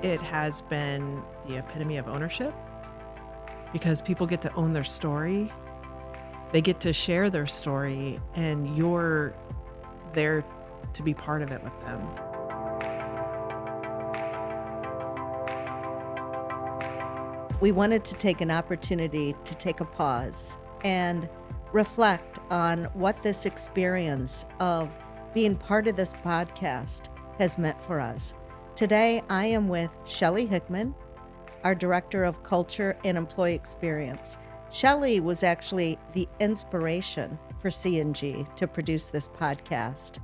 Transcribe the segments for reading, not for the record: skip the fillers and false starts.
It has been the epitome of ownership because people get to own their story. They get to share their story, and you're there to be part of it with them. We wanted to take an opportunity to take a pause and reflect on what this experience of being part of this podcast has meant for us. Today, I am with Shelley Hickman, our Director of Culture and Employee Experience. Shelley was actually the inspiration for C&G to produce this podcast.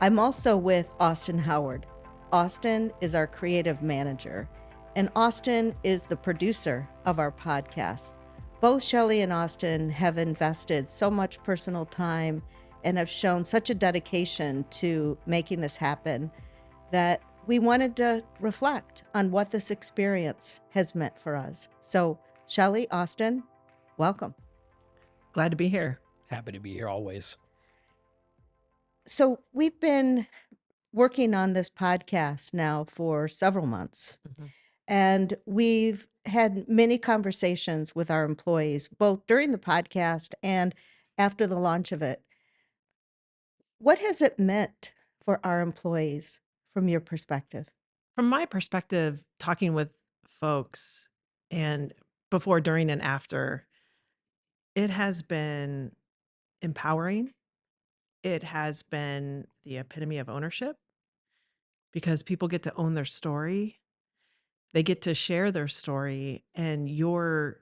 I'm also with Austin Howard. Austin is our creative manager, and Austin is the producer of our podcast. Both Shelley and Austin have invested so much personal time and have shown such a dedication to making this happen that we wanted to reflect on what this experience has meant for us. So, Shelley, Austin, welcome. Glad to be here. Happy to be here always. So, we've been working on this podcast now for several months. And we've had many conversations with our employees, both during the podcast and after the launch of it. What has it meant for our employees from your perspective? From my perspective, talking with folks and before, during, and after, it has been empowering. It has been the epitome of ownership because people get to own their story. They get to share their story, and you're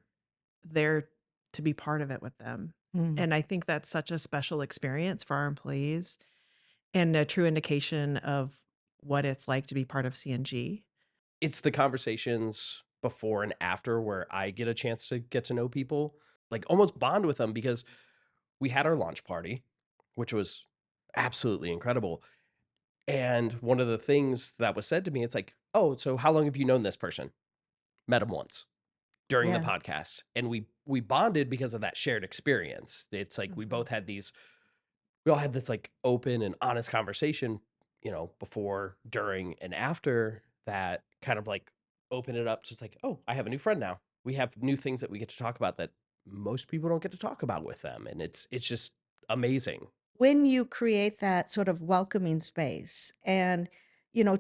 there to be part of it with them. And I think that's such a special experience for our employees and a true indication of what it's like to be part of C&G. It's the conversations before and after where I get a chance to get to know people, like almost bond with them, because we had our launch party, which was absolutely incredible. And one of the things that was said to me, it's like, oh, so how long have you known this person? Met him once during the Yeah. podcast. And we bonded because of that shared experience. It's like we both had we all had this like open and honest conversation, before, during, and after that kind of like open it up. Just like, oh, I have a new friend now. We have new things that we get to talk about that most people don't get to talk about with them. And it's just amazing. When you create that sort of welcoming space and,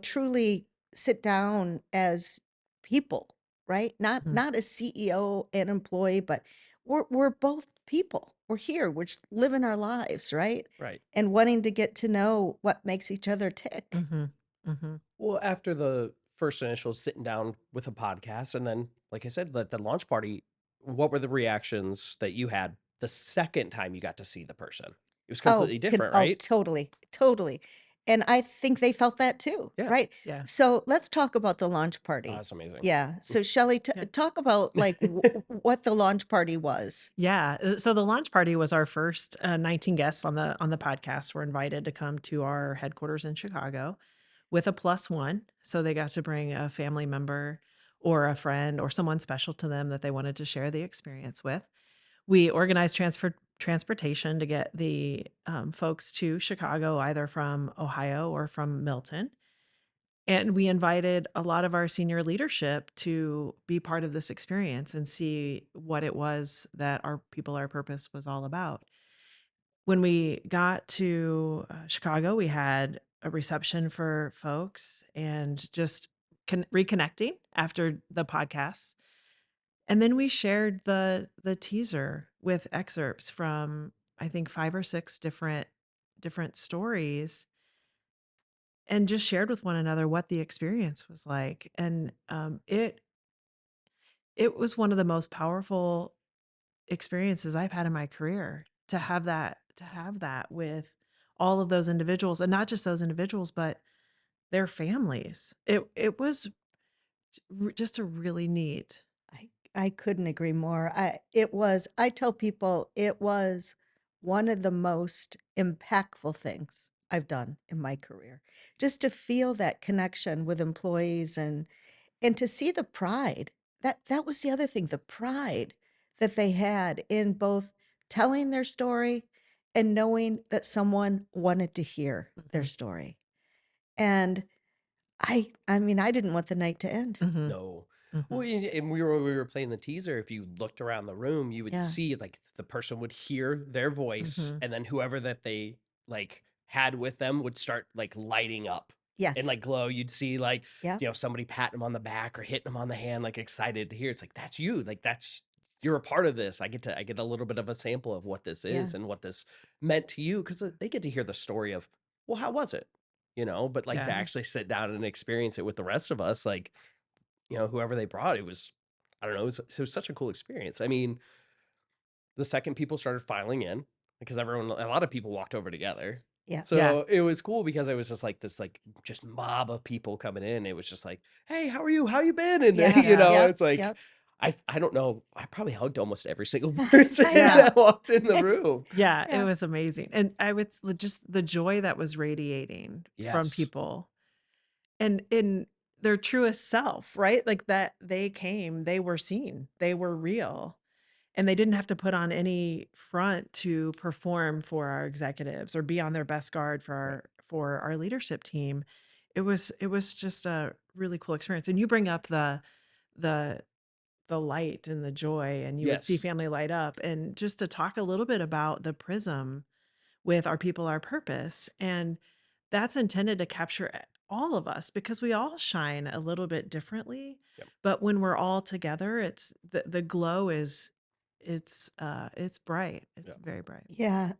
truly sit down as people, right? Not as CEO and employee, but we're both people. We're here. We're just living our lives, right? Right. And wanting to get to know what makes each other tick. Well, after the first initial sitting down with a podcast, and then, like I said, the launch party, what were the reactions that you had the second time you got to see the person? It was completely different, right? Totally, totally. And I think they felt that too, Yeah. right? Yeah. So let's talk about the launch party. That's amazing. Yeah. So Shelley, Yeah. talk about like what the launch party was. Yeah. So the launch party was our first 19 guests on the podcast were invited to come to our headquarters in Chicago with a +1. So they got to bring a family member or a friend or someone special to them that they wanted to share the experience with. We organized transportation to get the folks to Chicago, either from Ohio or from Milton. And we invited a lot of our senior leadership to be part of this experience and see what it was that our people, our purpose was all about. When we got to Chicago, we had a reception for folks and just reconnecting after the podcast. And then we shared the teaser with excerpts from, I think, 5 or 6 different stories, and just shared with one another what the experience was like. And it was one of the most powerful experiences I've had in my career to have that with all of those individuals, and not just those individuals, but their families. It was just a really neat. I couldn't agree more. I tell people it was one of the most impactful things I've done in my career. Just to feel that connection with employees and to see the pride. That was the other thing, the pride that they had in both telling their story and knowing that someone wanted to hear their story. And I mean, I didn't want the night to end. Mhm. No. Well, Mhm. and we were playing the teaser, if you looked around the room, you would Yeah. see, like, the person would hear their voice, Mhm. and then whoever that they, like, had with them would start, like, lighting up and, Yes. like, glow. You'd see, like, Yep. somebody patting them on the back or hitting them on the hand, like, excited to hear. It's like, "That's you, like, that's you're a part of this. I get a little bit of a sample of what this Yeah. is and what this meant to you," 'cause, they get to hear the story of, "Well, how was it?" But, like, to Yeah. actually sit down and experience it with the rest of us, like, whoever they brought, it was I don't know, it was such a cool experience. I mean, the second people started filing in, because a lot of people walked over together. Yeah. Yeah. So, it was cool because it was just like this, like, just mob of people coming in. It was just like, "Hey, how are you? How you been?" And, Yeah. Yeah. Yep. it's like, Yep. I don't know, I probably hugged almost every single person I Yeah. that know. walked in the room. Yeah, it Yeah. was amazing, and I would s just the joy that was radiating from Yes. people and in their truest self, right? Like, that they came, they were seen, they were real, and they didn't have to put on any front to perform for our executives or be on their best guard Right. for our leadership team. It was just a really cool experience, and you bring up the the light and the joy, and you would see Yes. family light up, and just to talk a little bit about the prism with our people, our purpose, and that's intended to capture all of us because we all shine a little bit differently, Yep. but when we're all together, it's the glow is it's bright. It's Yep. very bright. Yeah.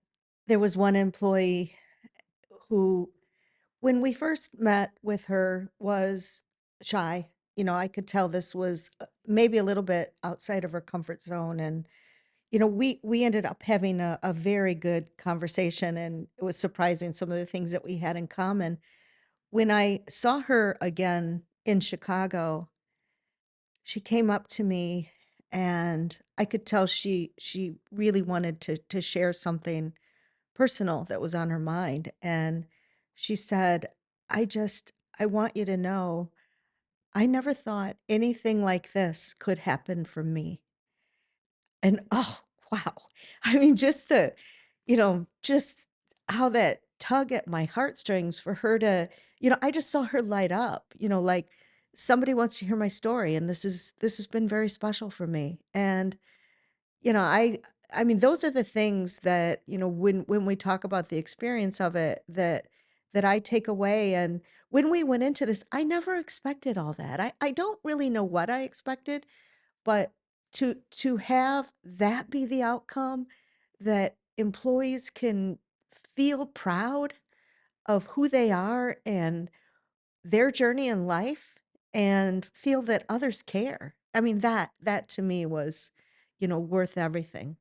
There was one employee who, when we first met with her, was shy. I could tell this was maybe a little bit outside of her comfort zone. And, we ended up having a very good conversation, and it was surprising some of the things that we had in common. When I saw her again in Chicago, she came up to me, and I could tell she really wanted to share something personal that was on her mind. And she said, I want you to know, I never thought anything like this could happen for me. And oh, wow. I mean, just how that tug at my heartstrings for her to, I just saw her light up, like somebody wants to hear my story, and this has been very special for me. And you know, I I mean, those are the things that, when we talk about the experience of it, that I take away. And when we went into this, I never expected all that. I don't really know what I expected, but to have that be the outcome, that employees can feel proud of who they are and their journey in life, and feel that others care. I mean, that to me was, worth everything.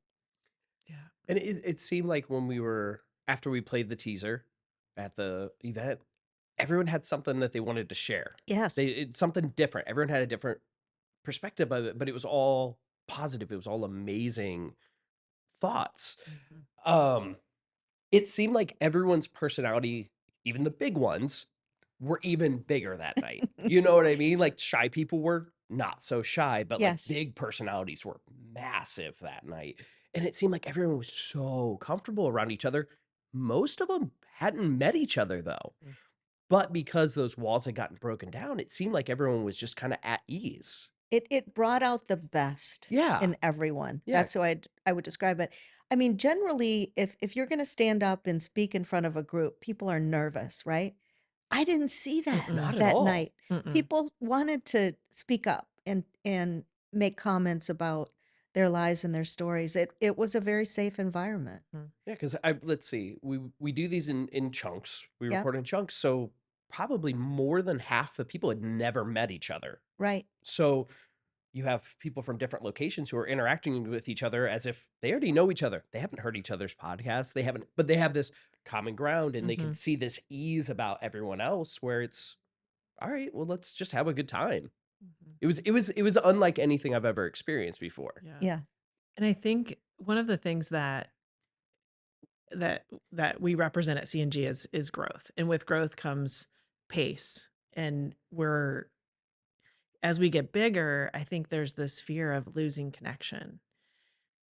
Yeah. And it seemed like when we were after we played the teaser at the event, everyone had something that they wanted to share. Yes. It's something different. Everyone had a different perspective of it, but it was all positive. It was all amazing thoughts. Mhm. Um, it seemed like everyone's personality, even the big ones, were even bigger that night. You know what I mean? Like, shy people were not so shy, but, like, Yes. big personalities were massive that night, and it seemed like everyone was so comfortable around each other. Most of them 'em hadn't met each other, though, Mm. but because those walls had gotten broken down, it seemed like everyone was just kinda at ease. It brought out the best Yeah. in everyone. Yeah. That's how I would describe it. I mean, generally, if you're gonna stand up and speak in front of a group, people are nervous, right? I didn't see that Mm-mm. Not at that all. night. Mm-mm. People wanted to speak up and make comments about their lives and their stories. It was a very safe environment. Mm. Yeah, because I let's see, we do these in chunks. We Yep. record in chunks, so probably more than half the people had never met each other. Right. So you have people from different locations who are interacting with each other as if they already know each other. They haven't heard each other's podcasts. They haven't, but they have this common ground and they can Mhm. see this ease about everyone else where it's all right, well, let's just have a good time. Mhm. It was unlike anything I've ever experienced before. Yeah. Yeah. And I think one of the things that that we represent at C&G is growth. And with growth comes pace. And we're as we get bigger, I think there's this fear of losing connection.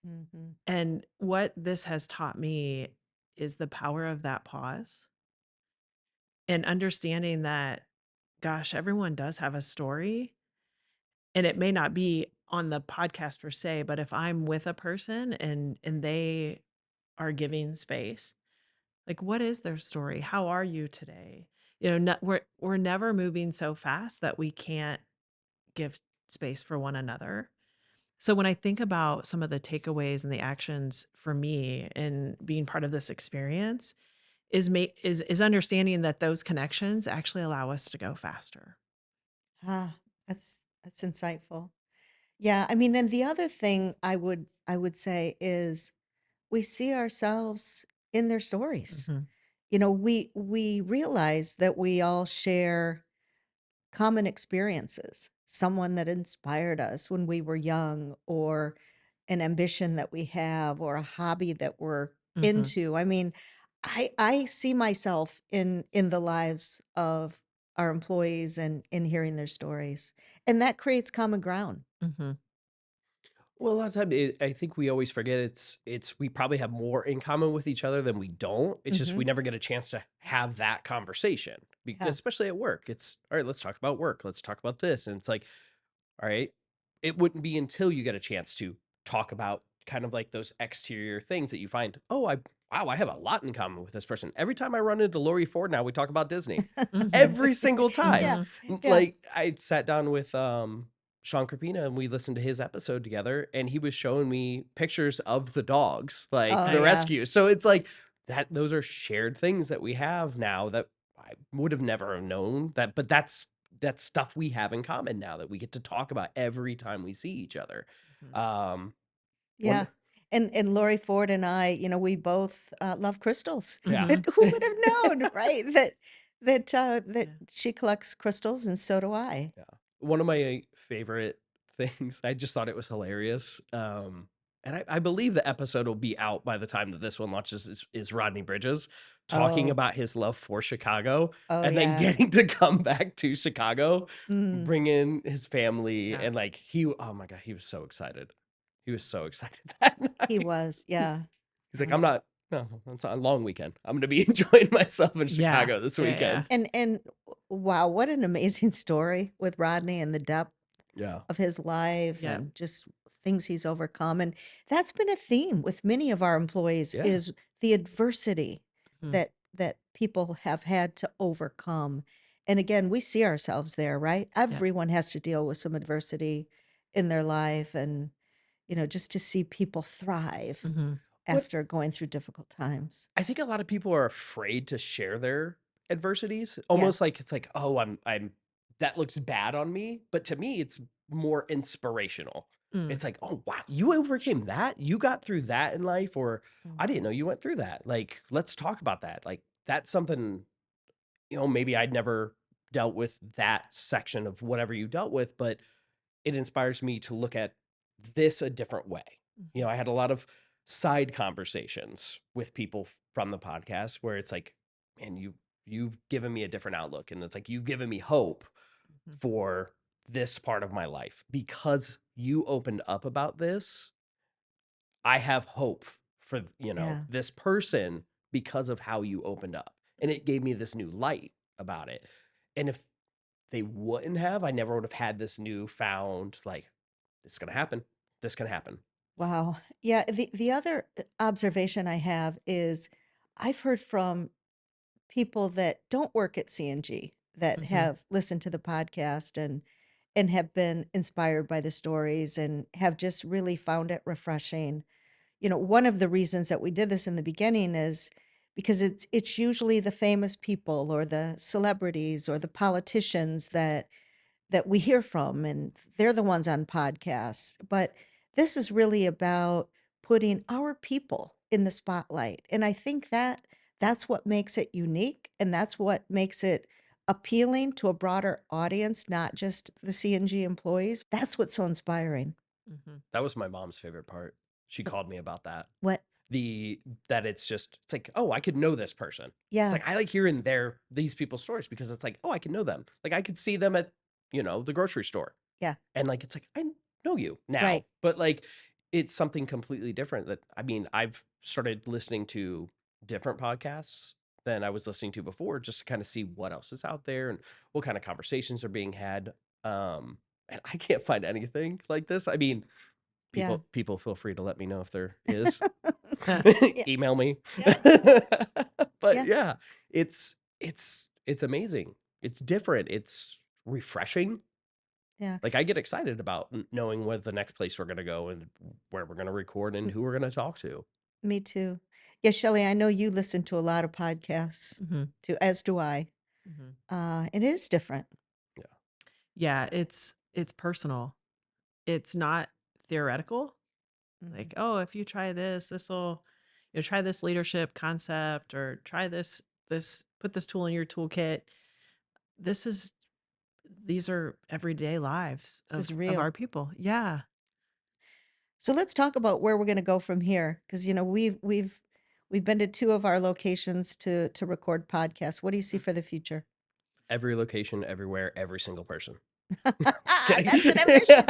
Mhm. And what this has taught me is the power of that pause and understanding that gosh, everyone does have a story, and it may not be on the podcast per se, but if I'm with a person and they are giving space, like, what is their story? How are you today? You know, we're never moving so fast that we can't give space for one another. So when I think about some of the takeaways and the actions for me in being part of this experience is understanding that those connections actually allow us to go faster. Ah, that's insightful. Yeah, I mean, and the other thing I would say is we see ourselves in their stories. Mhm. We realize that we all share common experiences, someone that inspired us when we were young, or an ambition that we have, or a hobby that we're Mhm. into. I mean, I see myself in the lives of our employees and in hearing their stories, and that creates common ground. Mhm. Well, a lot of time, I think we always forget we probably have more in common with each other than we don't. It's just we Mhm. never get a chance to have that conversation, Yeah. especially at work. It's all right. Let's talk about work. Let's talk about this, and it's like, all right, it wouldn't be until you get a chance to talk about kind of like those exterior things that you find. Oh, I have a lot in common with this person. Every time I run into Lori Ford now, we talk about Disney. Mhm. Every single time. Yeah. Mhm. Yeah. Like, I sat down with, Sean Carpina, and we listened to his episode together, and he was showing me pictures of the dogs, like, Oh, the Nice. yeah. rescue. So it's like, those are shared things that we have now that I would have never have known that, but that's stuff we have in common now that we get to talk about every time we see each other. Mhm. Um, Yeah. one And Lori Ford and I, we both, love crystals. Yeah. Mhm. But who would have known, right? That Yeah. she collects crystals and so do I. Yeah. One of my favorite things, I just thought it was hilarious. And I believe the episode will be out by the time that this one launches is Rodney Bridges talking Oh, about his love for Chicago oh, and then yeah. getting to come back to Chicago, Mm, bring in his family. Yeah. And like oh my God, he was so excited. He was so excited that he night. was, yeah. He's like, Yeah. I'm not, no, it's a long weekend. I'm going to be enjoying myself in Yeah. Chicago this Yeah, yeah. weekend. And wow, what an amazing story with Rodney and the depth Yeah. of his life Yep. and just things he's overcome. And that's been a theme with many of our employees Yeah. is the adversity Mhm. that people have had to overcome. And again, we see ourselves there, right? Yep. Everyone has to deal with some adversity in their life and just to see people thrive Mhm. What after going through difficult times. I think a lot of people are afraid to share their adversities. Yeah. Almost like it's like, "Oh, I'm that looks bad on me." But to me, it's more inspirational. Mm. It's like, "Oh, wow, you overcame that? You got through that in life?" Or, "I Mhm. didn't know you went through that." Like, let's talk about that. Like, that's something, maybe I'd never dealt with that section of whatever you dealt with, but it inspires me to look at this a different way. Mhm. I had a lot of side conversations with people from the podcast where it's like, man, you've given me a different outlook, and it's like you've given me hope Mhm. for this part of my life because you opened up about this. I have hope for Yeah. this person because of how you opened up, and it gave me this new light about it. And if they wouldn't have, I never would have had this newfound like, it's gonna happen. This can happen. Wow. Yeah, the other observation I have is I've heard from people that don't work at CNG that Mhm. have listened to the podcast and have been inspired by the stories and have just really found it refreshing. One of the reasons that we did this in the beginning is because it's usually the famous people or the celebrities or the politicians that we hear from, and they're the ones on podcasts. But this is really about putting our people in the spotlight. And I think that's what makes it unique and that's what makes it appealing to a broader audience, not just the CNG employees. That's what's so inspiring. Mhm. That was my mom's favorite part. She called me about that. What? The that it's like, oh, I could know this person. It's Yeah, like I like hearing these people's stories because it's like, oh, I can know them. Like I could see them at, the grocery store. yeah, And like it's like I know you now. right. But like it's something completely different that I mean, I've started listening to different podcasts than I was listening to before, just to kind of see what else is out there and what kind of conversations are being had. And I can't find anything like this. I mean, Yeah. people feel free to let me know if there is. Yeah. Email me. Yeah. But Yeah. yeah, it's amazing. It's different. It's refreshing. Yeah. Like I get excited about knowing where the next place we're gonna go and where we're gonna record and who we're gonna talk to. Me too. Yeah, Shelley, I know you listen to a lot of podcasts Mhm, too, as do I. mhm. It is different. Yeah. Yeah, it's personal. It's not theoretical. Mhm. Like, "Oh, if you try this, this'll try this leadership concept or try this put this tool in your toolkit." This is these are everyday lives This is of real. our people. Yeah. So let's talk about where we're going to go from here, because we've been to two of our locations to record podcasts. What do you see for the future? Every location, everywhere, every single person. Just kidding. That's an ambition.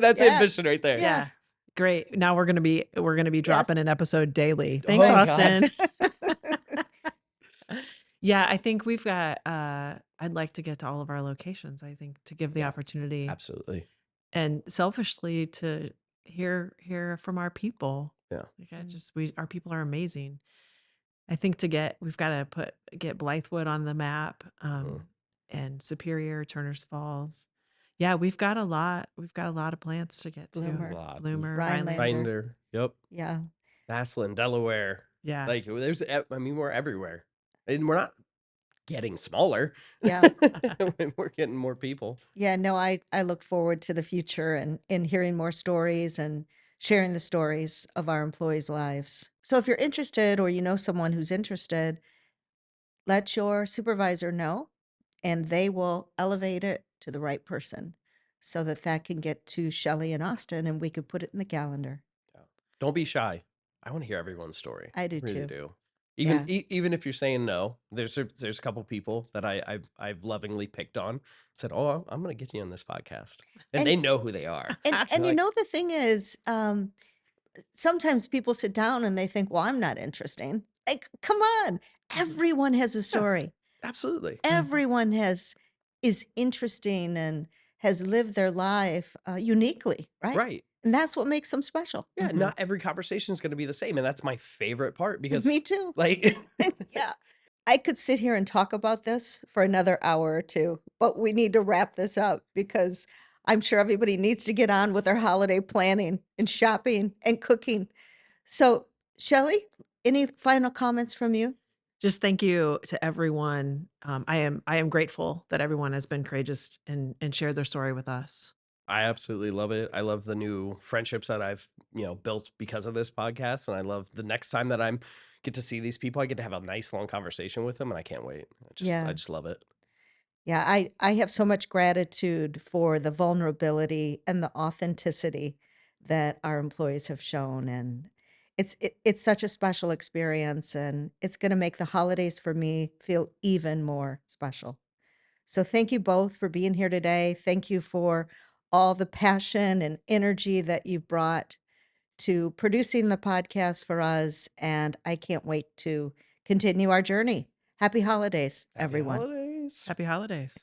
That's Yeah. ambition right there. Yeah. Yeah. Great. Now we're gonna be Yes. dropping an episode daily. Thanks, Oh Right. God. Austin. Yeah, I think we've got I'd like to get to all of our locations, I think, to give the Yeah, opportunity absolutely. and selfishly to hear from our people. Yeah. Like I Mm. just we our people are amazing. I think we've got to get Blythewood on the map, Mm. and Superior, Turner's Falls. Yeah, we've got a lot of plants to get to. Bloomer, Lot. Bloomer, Rhinelander. Rhinelander. Binder. Yep. Yeah. Maslin, Delaware. Yeah. Like there's I mean, we're everywhere. And we're not getting smaller. Yeah. We're getting more people. Yeah. No, I look forward to the future and hearing more stories and sharing the stories of our employees' lives. So if you're interested or you know someone who's interested, let your supervisor know and they will elevate it to the right person so that that can get to Shelley and Austin and we could put it in the calendar. Yeah. Don't be shy. I want to hear everyone's story. I I do really too. do. Even Yeah. even if you're saying no, there's a couple people that I've lovingly picked on. Said, "Oh, I'm going to get you on this podcast," and And they know who they are. and They're you like, know the thing is, sometimes people sit down and they think, "Well, I'm not interesting." Like, come on. "Mhm, Everyone has a yeah, story. absolutely, Mhm. Everyone is interesting and has lived their life uniquely, right? right." And that's what makes them special. Yeah, Mhm. not every conversation is going to be the same, and that's my favorite part because, Me too. like, Yeah. I could sit here and talk about this for another hour or two, but we need to wrap this up because I'm sure everybody needs to get on with their holiday planning and shopping and cooking. So, Shelley, any final comments from you? Just thank you to everyone. I am grateful that everyone has been courageous and shared their story with us. I absolutely love it. I love the new friendships that I've, built because of this podcast, and I love the next time that I'm get to see these people, I get to have a nice long conversation with them, and I can't wait. I Yeah. just love it. Yeah, I have so much gratitude for the vulnerability and the authenticity that our employees have shown, and it's such a special experience, and it's gonna make the holidays for me feel even more special. So thank you both for being here today. Thank you for all the passion and energy that you've brought to producing the podcast for us, and I can't wait to continue our journey. Happy holidays, Happy everyone. holidays. Happy holidays.